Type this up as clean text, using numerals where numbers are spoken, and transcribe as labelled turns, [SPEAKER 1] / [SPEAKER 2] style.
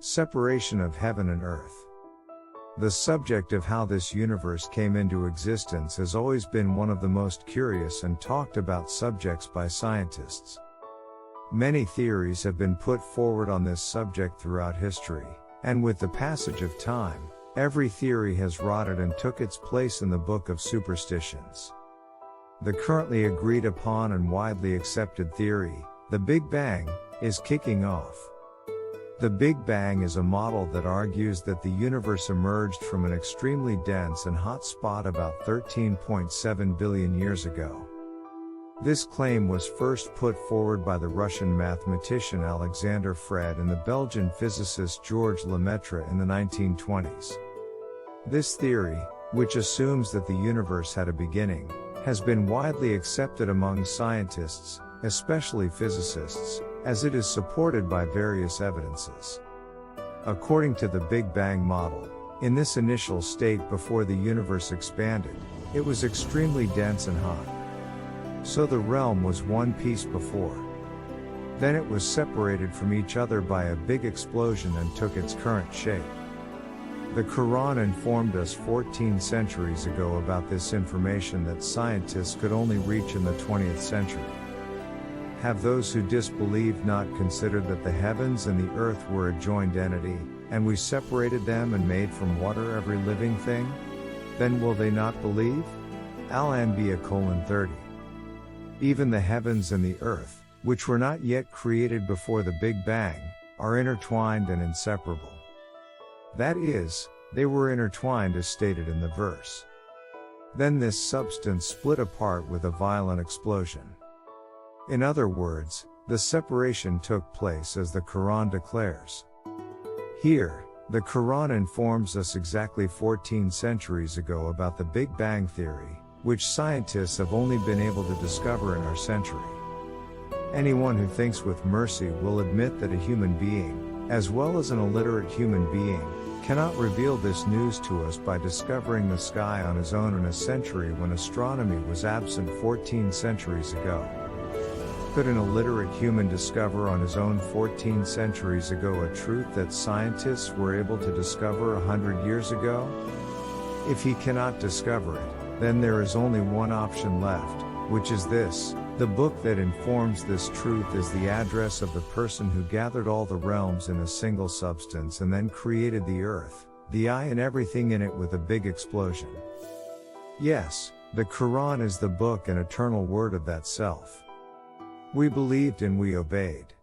[SPEAKER 1] Separation of heaven and earth. The subject of how this universe came into existence has always been one of the most curious and talked about subjects by scientists. Many theories have been put forward on this subject throughout history, and with the passage of time, every theory has rotted and took its place in the book of superstitions. The currently agreed upon and widely accepted theory, the Big Bang, is kicking off. The Big Bang is a model that argues that the universe emerged from an extremely dense and hot spot about 13.7 billion years ago. This claim was first put forward by the Russian mathematician Alexander Fred and the Belgian physicist Georges Lemaitre in the 1920s. This theory, which assumes that the universe had a beginning, has been widely accepted among scientists, especially physicists, as it is supported by various evidences. According to the Big Bang model, in this initial state before the universe expanded, it was extremely dense and hot. So the realm was one piece before. Then it was separated from each other by a big explosion and took its current shape. The Qur'an informed us 14 centuries ago about this information that scientists could only reach in the 20th century. Have those who disbelieved not considered that the heavens and the earth were a joined entity, and we separated them and made from water every living thing? Then will they not believe? Al-Anbiya 30. Even the heavens and the earth, which were not yet created before the Big Bang, are intertwined and inseparable. That is, they were intertwined as stated in the verse. Then this substance split apart with a violent explosion. In other words, the separation took place as the Qur'an declares. Here, the Qur'an informs us exactly 14 centuries ago about the Big Bang theory, which scientists have only been able to discover in our century. Anyone who thinks with mercy will admit that a human being, as well as an illiterate human being, cannot reveal this news to us by discovering the sky on his own in a century when astronomy was absent 14 centuries ago. Could an illiterate human discover on his own 14 centuries ago a truth that scientists were able to discover 100 years ago? If he cannot discover it, then there is only one option left, which is this: the book that informs this truth is the address of the person who gathered all the realms in a single substance and then created the earth, the eye and everything in it with a big explosion. Yes, the Qur'an is the book and eternal word of that self. We believed and we obeyed.